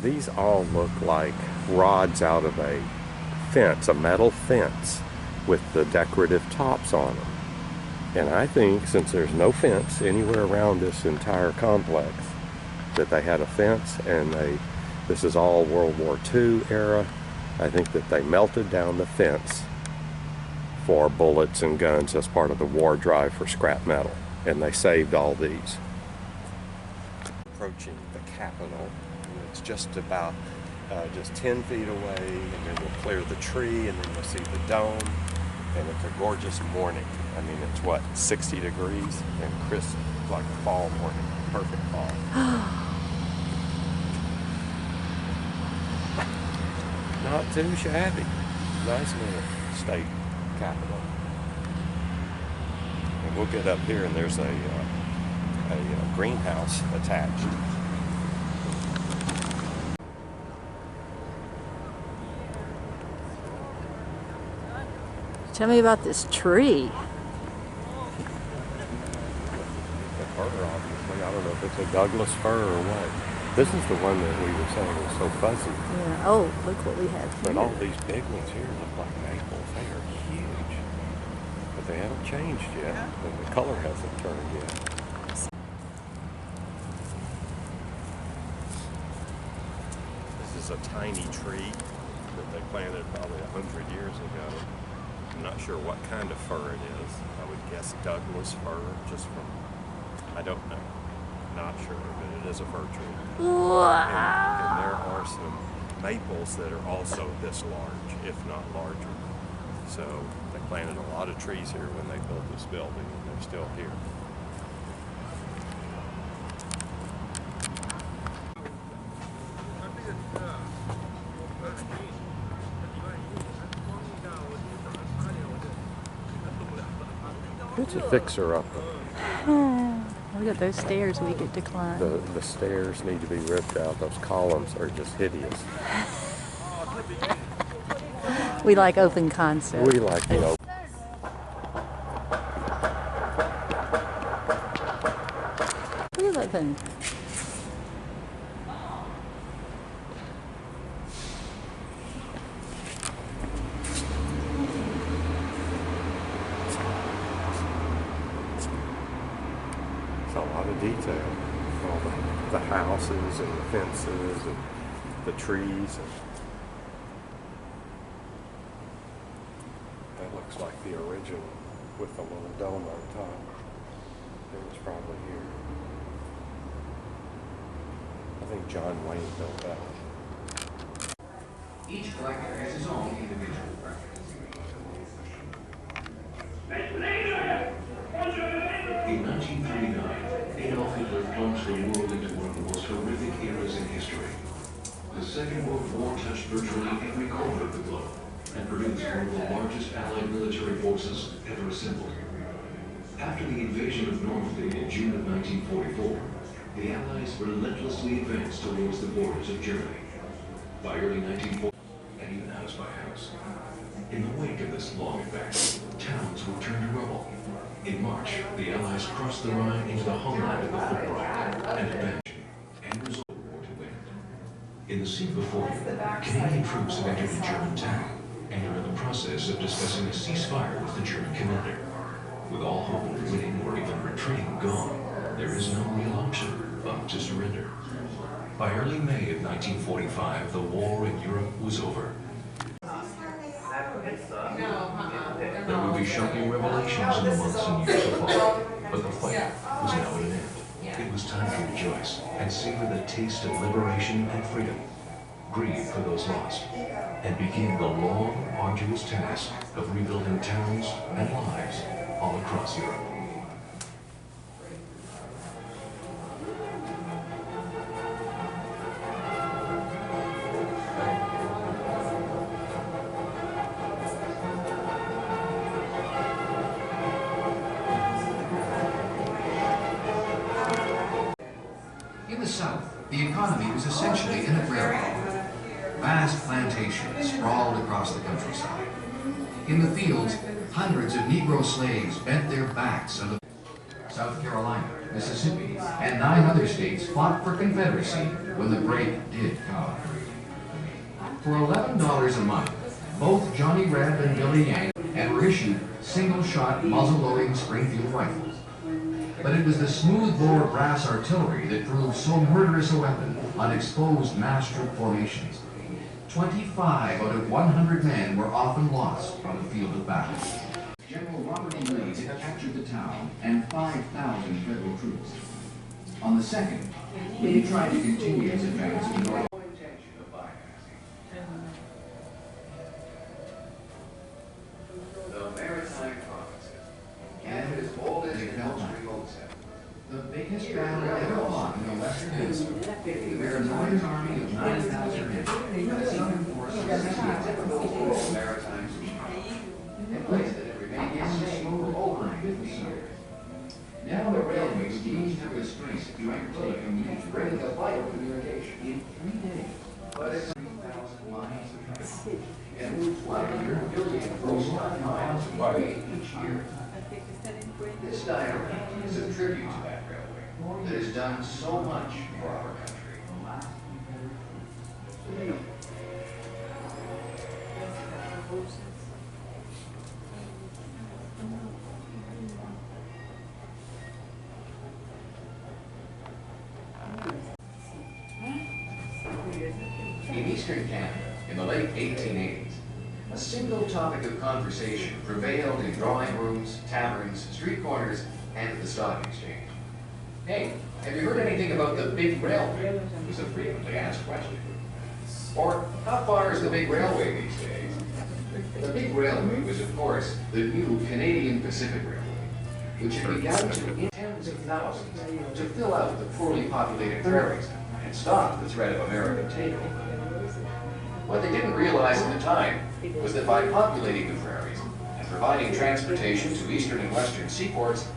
these all look like rods out of a fence, a metal fence with the decorative tops on them. And I think since there's no fence anywhere around this entire complex, that they had a fence, and this is all World War II era. I think that they melted down the fence for bullets and guns as part of the war drive for scrap metal, and they saved all these. Approaching the Capitol, it's just about just 10 feet away, and then we'll clear the tree, and then we'll see the dome, and it's a gorgeous morning. I mean, it's what, 60 degrees and crisp, like a fall morning, perfect fall. Not too shabby. Nice little state capitol. And we'll get up here, and there's a greenhouse attached. Tell me about this tree. The fir, obviously. I don't know if it's a Douglas fir or what. This is the one that we were saying was so fuzzy. Yeah. Oh, look what we have here. But all these big ones here look like maples. They are huge. But they haven't changed yet. And the color hasn't turned yet. This is a tiny tree that they planted probably 100 years ago. I'm not sure what kind of fir it is. I would guess Douglas fir, just from, I don't know. Not sure, but it is a fir tree. Wow. And there are some maples that are also this large, if not larger. So they planted a lot of trees here when they built this building, and they're still here. It's a fixer-upper. Look at those stairs we get to climb. The stairs need to be ripped out. Those columns are just hideous. We like open concept. We like the open. Look at that thing. It's a lot of detail. All the houses and the fences and the trees. That looks like the original with the little dome on top. It was probably here. I think John Wayne built that one. Each collector has his own individual preference. In 1939, Adolf Hitler plunged the world into one of the most horrific eras in history. The Second World War touched virtually every corner of the globe and produced one of the largest Allied military forces ever assembled. After the invasion of Normandy in June of 1944, the Allies relentlessly advanced towards the borders of Germany. By early 1940, and even house by house. In the wake of this long advance, towns were turned to rubble. In March, the Allies crossed the Rhine into the homeland of the Fulbright and advanced and resolved the war to win. In the scene before you, Canadian troops have entered a German town and are in the process of discussing a ceasefire with the German commander. With all hope of winning or even retreating gone, there is no real option but to surrender. By early May of 1945, the war in Europe was over. There would be shocking revelations in the months and years to follow, but the fight was now at an end. It was time to rejoice and savor the taste of liberation and freedom, grieve for those lost, and begin the long, arduous task of rebuilding towns and lives all across Europe. In the South, the economy was essentially an agrarian one. Vast plantations sprawled across the countryside. In the fields, hundreds of Negro slaves bent their backs under South Carolina, Mississippi, and 9 other states fought for Confederacy when the break did come. For $11 a month, both Johnny Reb and Billy Yank and were issued single-shot muzzle-loading Springfield rifles. But it was the smooth-bore brass artillery that proved so murderous a weapon on exposed mass troop formations. 25 out of 100 men were often lost on the field of battle. General Robert E. Lee had captured the town and 5,000 federal troops. On the 2nd, Lee tried to continue his advance to north. The Maritime Provinces. Canada's oldest military concept. The biggest battle ever fought in the Western Hemisphere. Where a Northern Army of 9,000 men and a Southern force of 60,000 maritime superpowers. A place that had remained safe for over 50 years. Now the railways gained the strength to undertake a huge bringing of vital communication in 3 days. But it's 3,000 miles of travel. And moved 100 billion gross ton miles away each year. This diorama is a tribute to that railway that has done so much for our country. In eastern Canada, in the late 1880s, a single topic of conversation prevailed in drawing rooms, taverns, street corners, and at the stock exchange. Hey, have you heard anything about the big railway? Was a frequently asked question. Or, how far is the big railway these days? The big railway was, of course, the new Canadian Pacific Railway, which had begun to in tens of thousands to fill out the poorly populated prairies and stop the threat of American takeover. What they didn't realize at the time was that by populating the prairies and providing transportation to eastern and western seaports,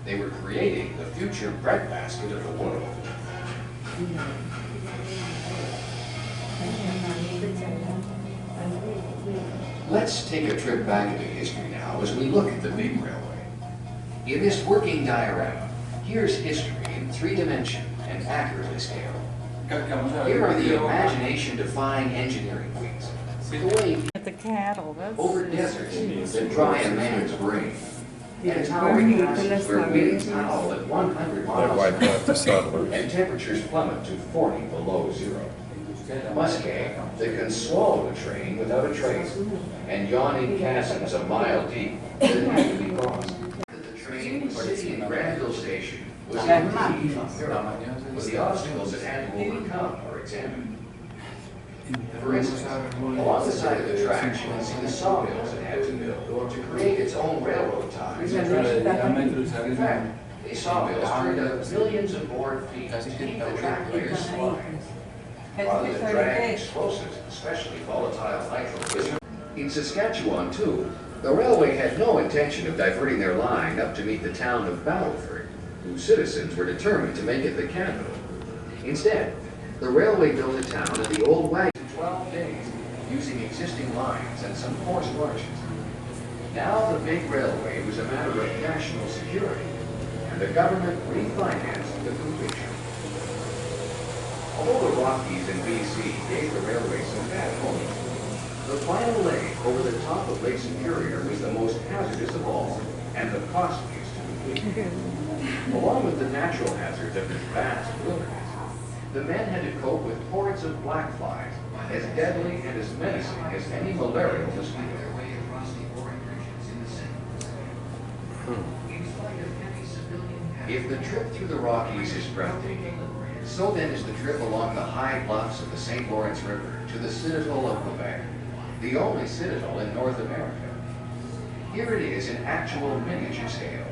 they were creating the future breadbasket of the world. Let's take a trip back into history now as we look at the big railway. In this working diorama, here's history in 3 dimensions and accurately scaled. Here are the imagination-defying engineering feats. The way The cattle, that's over deserts that dry a man's brain. And towering passes where winds howl at 100 They miles wiped an out the hour settlers. and temperatures plummet to 40 below zero. Muskeg that can swallow a train without a trace, and yawning chasms a mile deep that have to be crossed. The train sitting in Granville Station was empty, but the obstacles it had to overcome are examined. For instance, along the side of the tracks, you can see the sawmills it had to build to create its own railroad ties. In fact, these sawmills turned out millions of board feet to keep the track layers sliding, rather than drag explosives, especially volatile nitrogen. In Saskatchewan, too, the railway had no intention of diverting their line up to meet the town of Battleford, whose citizens were determined to make it the capital. Instead, the railway built a town at the old wagon in 12 days, using existing lines and some forced marches. Now the big railway was a matter of national security, and the government refinanced the completion. Although the Rockies in BC gave the railway some bad homes, the final leg over the top of Lake Superior was the most hazardous of all, and the costliest to complete. Along with the natural hazards of this vast wilderness, the men had to cope with hordes of black flies, as deadly and as menacing as any malarial mosquito. If the trip through the Rockies is breathtaking, so then is the trip along the high bluffs of the St. Lawrence River to the Citadel of Quebec, the only citadel in North America. Here it is in actual miniature scale.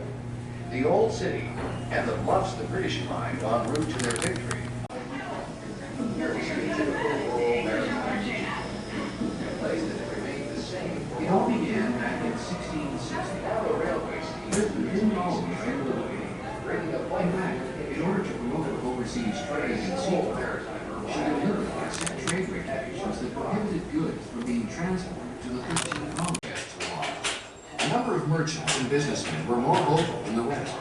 The old city and the bluffs the British climbed en route to their victory. Here we see a typical rural maritime city, a place that had remained the same. It all began back in 1660. Now the railway scheme is bringing a point back in order to promote overseas trade and seafarers. She delivered set trade regulations that prohibited goods from being transported to the 13 colonies. A number of merchants and businessmen were more vocal than the rest.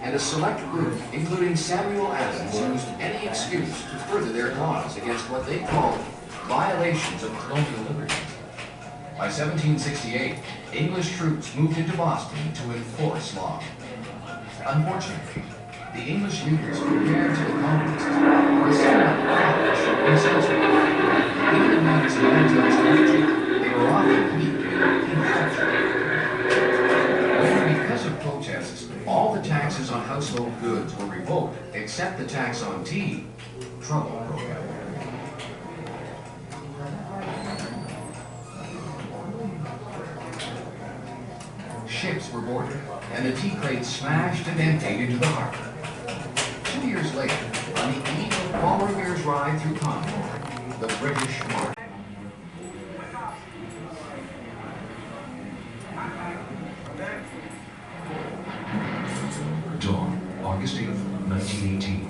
and a select group, including Samuel Adams, used any excuse to further their cause against what they called violations of colonial liberty. By 1768, English troops moved into Boston to enforce law. Unfortunately, the English leaders compared to the colonists were somewhat foppish in censorship. Even in matters of military strategy, they were often weak and ineffectual. When, because of protests, all the taxes on household goods were revoked except the tax on tea, trouble broke out. Ships were boarded, and the tea crates smashed and emptied into the harbor. 2 years later, on the eve of Paul Revere's ride through Concord, the British marched. Dawn, August 8th, 1918.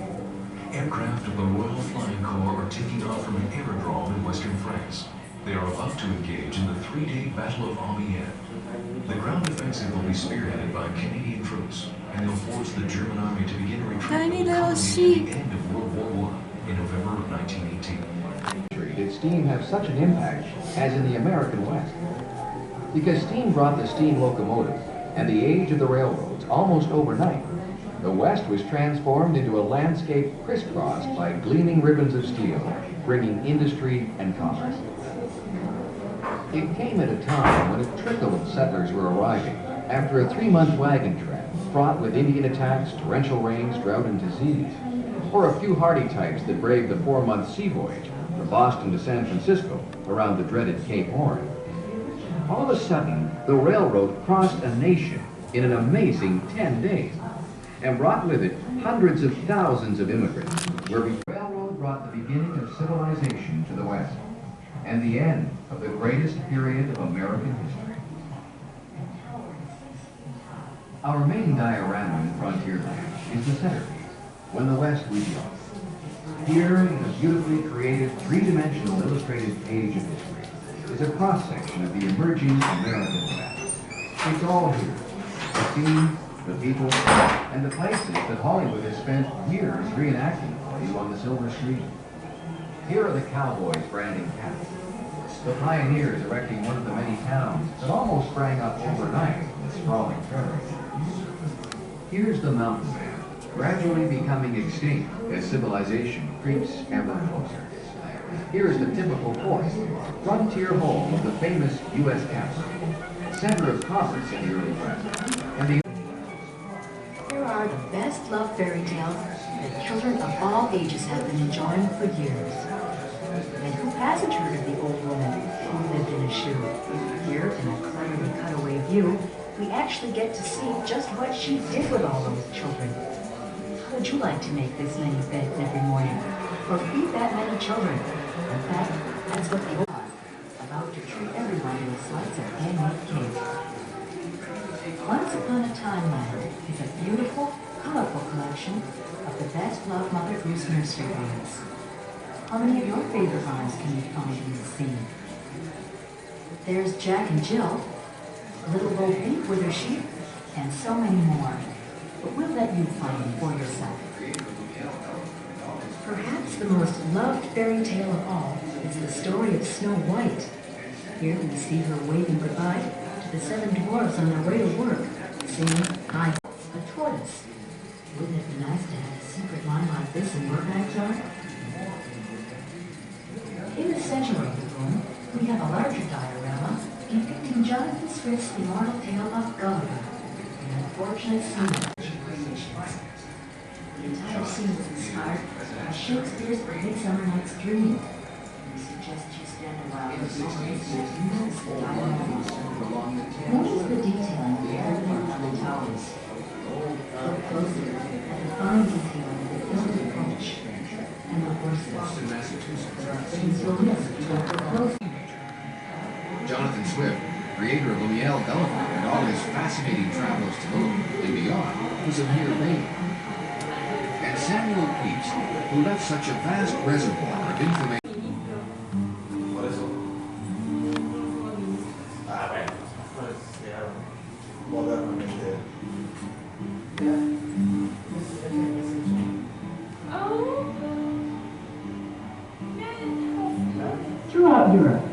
Aircraft of the Royal Flying Corps are taking off from an aerodrome in western France. They are about to engage in the 3-day Battle of Amiens. The ground offensive will be spearheaded by Canadian troops, and they'll force the German army to begin retreat Tiny from the little colony sheep. at the end of World War I in November of 1918. Did steam have such an impact as in the American West? Because steam brought the steam locomotive and the age of the railroads almost overnight, the West was transformed into a landscape crisscrossed by gleaming ribbons of steel, bringing industry and commerce. It came at a time when a trickle of settlers were arriving after a 3-month wagon trek fraught with Indian attacks, torrential rains, drought, and disease, or a few hardy types that braved the 4-month sea voyage from Boston to San Francisco around the dreaded Cape Horn. All of a sudden, the railroad crossed a nation in an amazing 10 days and brought with it hundreds of thousands of immigrants. Where the railroad brought the beginning of civilization to the West and the end of the greatest period of American history. Our main diorama in Frontierland is the centerpiece, When the West We Belong. Here, in a beautifully created, three-dimensional illustrated page of history, is a cross-section of the emerging American West. It's all here. The scene, the people, and the places that Hollywood has spent years reenacting for you on the silver screen. Here are the cowboys branding cattle, the pioneers erecting one of the many towns that almost sprang up overnight in the sprawling prairies. Here's the mountain man, gradually becoming extinct as civilization creeps ever closer. Here is the typical forest, frontier home of the famous U.S. Capitol, center of commerce in the early West, and the Here are the best-loved fairy tales that children of all ages have been enjoying for years. And who hasn't heard of the old woman who lived in a shoe? Here, in a cleverly cutaway view, we actually get to see just what she did with all those children. How would you like to make this many beds every morning? Or feed that many children? In fact, that's what they are, about to treat everyone to a slice of handmade cake. Once Upon a Timeland is a beautiful, colorful collection of the best-loved Mother Goose nursery rhymes. How many of your favorite rhymes can you find in this scene? There's Jack and Jill, Little Bo Peep with her sheep, and so many more. But we'll let you find them for yourself. Perhaps the most loved fairy tale of all is the story of Snow White. Here we see her waving goodbye to the 7 dwarfs on their way to work, singing, "I a tortoise." Wouldn't it be nice to have a secret line like this in your backyard? In the center of the room, we have a larger diorama depicting Jonathan Swift's immortal tale of Gulliver, an unfortunate sea. The entire scene was inspired by Shakespeare's Midsummer Night's Dream. We suggest you spend a while with the notice the diorama. Notice the detailing of the everything on the towers. Look closely at the fine detailing of the gilded coach and the horses. Things you'll miss if you look closely. Jonathan Swift, creator of Lemuel Gulliver and all his fascinating travels to the moon and beyond, was a mere baby. And Samuel Pepys, who left such a vast reservoir of information. Por eso. Bueno, pues ya modernamente.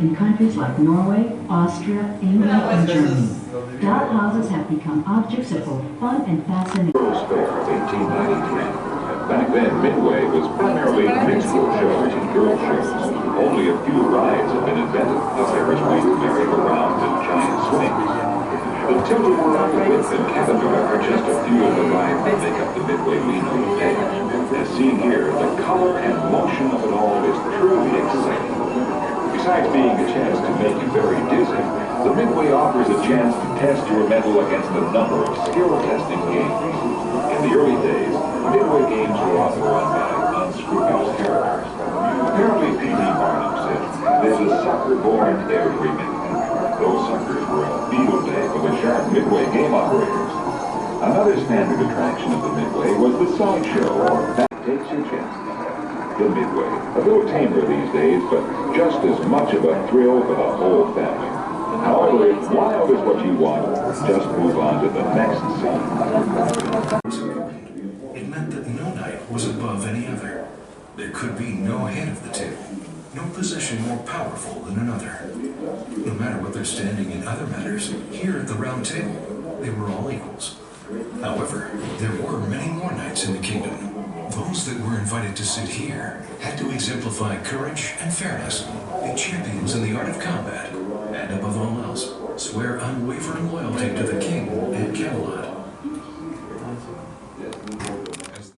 in countries like Norway, Austria, England, and Germany. Doll houses have become objects of both fun and fascination. World's Fair, 1893. Back then, Midway was primarily minstrel shows and girl shows. Only a few rides had been invented. The Ferris wheel, merry-go-round, and giant swings. The tilt-a-whirl, whip, and caterpillar are just a few of the rides that make up the Midway Lino today. As seen here, the color and motion of it all is truly exciting. Besides being a chance to make you very dizzy, the Midway offers a chance to test your mettle against a number of skill-testing games. In the early days, Midway games were often run by unscrupulous characters. Apparently, P.T. Barnum said, "There's a sucker born every minute." Those suckers were a field day for the sharp Midway game operators. Another standard attraction of the Midway was the sideshow, or That Takes Your Chances. The Midway, a little tamer these days, but just as much of a thrill for the whole family. However, if wild is what you want, just move on to the next scene. It meant that no night was above any other. There could be no head of the table, no position more powerful than another. No matter what their standing in other matters, here at the round table, they were all equals. However, there were many more knights in the kingdom. Those that were invited to sit here had to exemplify courage and fairness, be champions in the art of combat, and above all else, swear unwavering loyalty to the king.